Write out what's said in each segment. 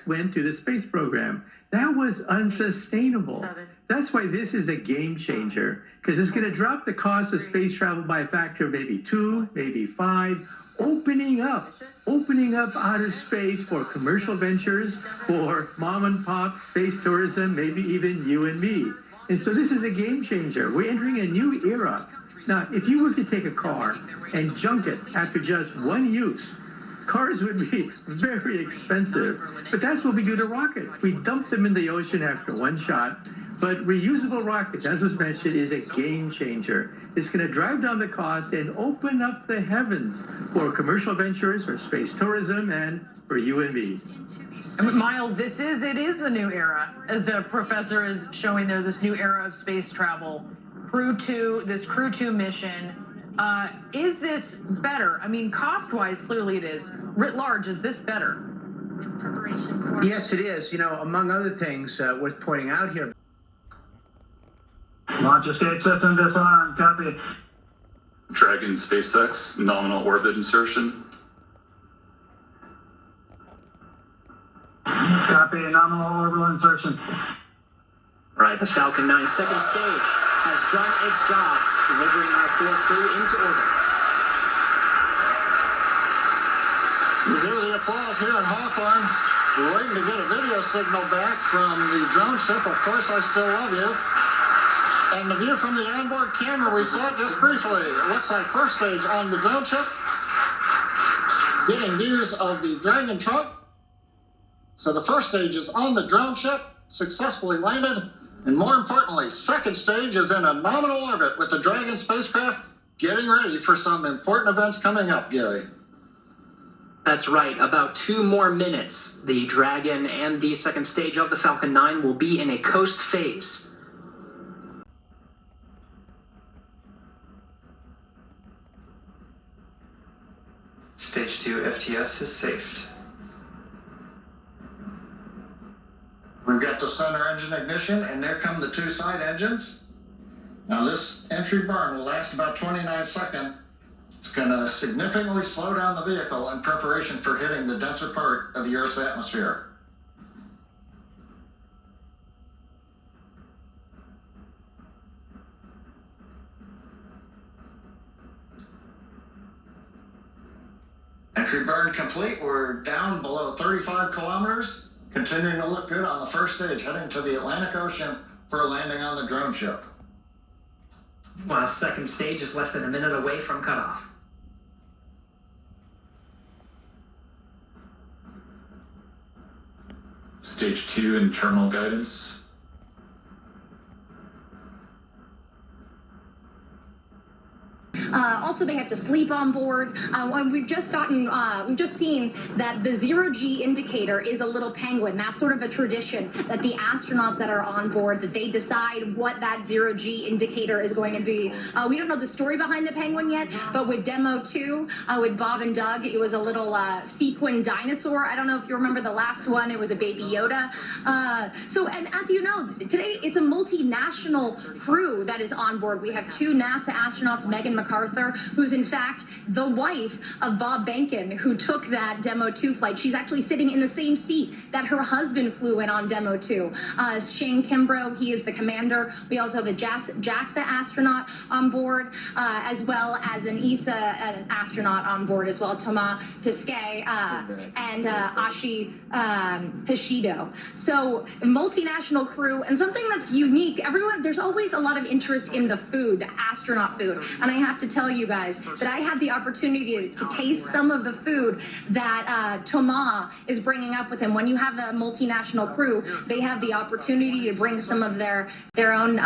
went to the space program. That was unsustainable. That's why this is a game changer, because it's going to drop the cost of space travel by a factor of maybe 2, maybe 5, opening up outer space for commercial ventures, for mom and pop space tourism, maybe even you and me. And so this is a game changer. We're entering a new era. Now, if you were to take a car and junk it after just one use, cars would be very expensive. But that's what we do to rockets. We dump them in the ocean after one shot. But reusable rockets, as was mentioned, is a game changer. It's going to drive down the cost and open up the heavens for commercial ventures, for space tourism, and for you and me. Miles, it is the new era, as the professor is showing there, this new era of space travel. Crew 2 mission. Is this better? I mean, cost-wise, clearly it is. Writ large, is this better? Yes, it is. You know, among other things worth pointing out here. Launch escape system disarmed. Copy. Dragon SpaceX nominal orbit insertion. Copy. Nominal orbital insertion. All right, the Falcon 9 second stage has done its job, delivering our 4 crew into orbit. You hear the applause here in Hawthorne. We're waiting to get a video signal back from the drone ship. Of course, I still love you. And the view from the onboard camera we saw just briefly. It looks like first stage on the drone ship. Getting views of the Dragon trunk. So the first stage is on the drone ship, successfully landed. And more importantly, second stage is in a nominal orbit with the Dragon spacecraft, getting ready for some important events coming up, Gary. That's right. About 2 more minutes. The Dragon and the second stage of the Falcon 9 will be in a coast phase. Stage 2 FTS is safed. We've got the center engine ignition, and there come the 2 side engines. Now this entry burn will last about 29 seconds. It's going to significantly slow down the vehicle in preparation for hitting the denser part of the Earth's atmosphere. Entry burn complete. We're down below 35 kilometers. Continuing to look good on the first stage, heading to the Atlantic Ocean for a landing on the drone ship. While second stage is less than a minute away from cutoff. Stage 2 internal guidance. Also, they have to sleep on board. We've just seen that the 0G indicator is a little penguin. That's sort of a tradition that the astronauts that are on board, that they decide what that 0G indicator is going to be. We don't know the story behind the penguin yet, but with Demo 2, with Bob and Doug, it was a little sequin dinosaur. I don't know if you remember the last one. It was a baby Yoda. And as you know, today it's a multinational crew that is on board. We have 2 NASA astronauts, Megan MacArthur, who's in fact the wife of Bob Behnken, who took that Demo 2 flight. She's actually sitting in the same seat that her husband flew in on Demo 2. Shane Kimbrough, he is the commander. We also have a JAXA astronaut on board, as well as an ESA astronaut on board as well, Thomas Pesquet and Ashi Pishido. So multinational crew, and something that's unique. There's always a lot of interest in the food, the astronaut food. And I have to tell you guys that I had the opportunity to taste some of the food that Thomas is bringing up with him. When you have a multinational crew, they have the opportunity to bring some of their own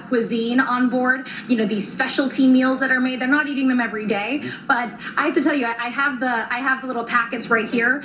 cuisine on board. You know, these specialty meals that are made. They're not eating them every day, but I have to tell you, I have the little packets right here.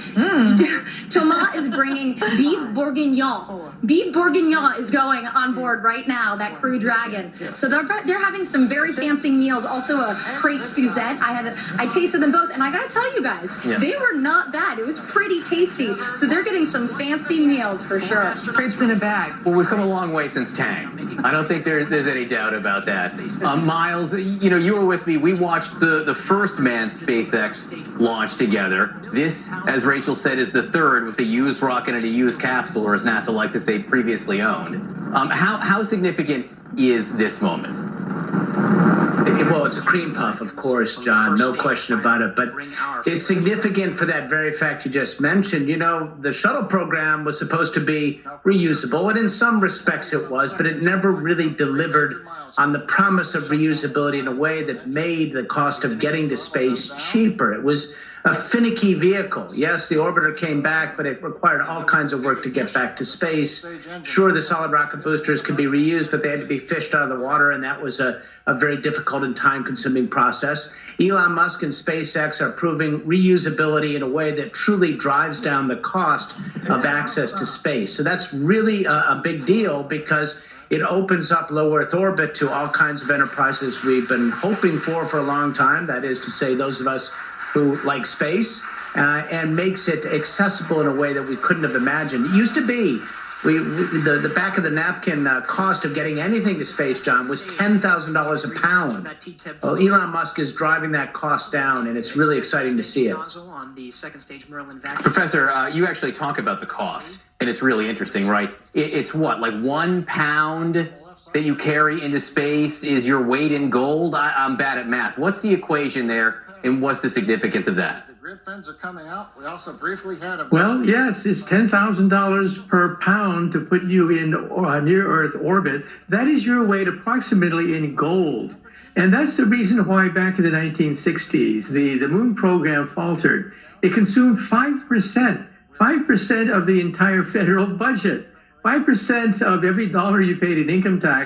Thomas is bringing beef bourguignon. Beef bourguignon is going on board right now, that Crew Dragon. So they're having some very fancy meals. Also a crepe Suzette. I tasted them both, and I gotta tell you guys, they were not bad. It was pretty tasty. So they're getting some fancy meals for sure. Crepes in a bag. Well, we've come a long way since Tang. I don't think there's any doubt about that. Miles, you were with me. We watched the first manned SpaceX launch together. This, as Rachel said, is the third with a used rocket and a used capsule, or as NASA likes to say, previously owned. How significant is this moment? Well, it's a cream puff, of course, John, no question about it. But it's significant for that very fact you just mentioned. The shuttle program was supposed to be reusable, and in some respects it was, but it never really delivered on the promise of reusability in a way that made the cost of getting to space cheaper. It was a finicky vehicle. Yes, the orbiter came back, but it required all kinds of work to get back to space. Sure, the solid rocket boosters could be reused, but they had to be fished out of the water, and that was a very difficult and time-consuming process. Elon Musk and SpaceX are proving reusability in a way that truly drives down the cost of access to space. So that's really a big deal, because it opens up low Earth orbit to all kinds of enterprises we've been hoping for a long time. That is to say, those of us who like space, and makes it accessible in a way that we couldn't have imagined. It used to be, the back of the napkin cost of getting anything to space, John, was $10,000 a pound. Well, Elon Musk is driving that cost down, and it's really exciting to see it. Professor, you actually talk about the cost, and it's really interesting, right? It's what, like 1 pound that you carry into space is your weight in gold? I'm bad at math. What's the equation there, and what's the significance of that? The grid fins are coming out. We also briefly had a... Well, yes, it's $10,000 per pound to put you in near-Earth orbit. That is your weight approximately in gold. And that's the reason why back in the 1960s, the moon program faltered. It consumed 5% of the entire federal budget. 5% of every dollar you paid in income tax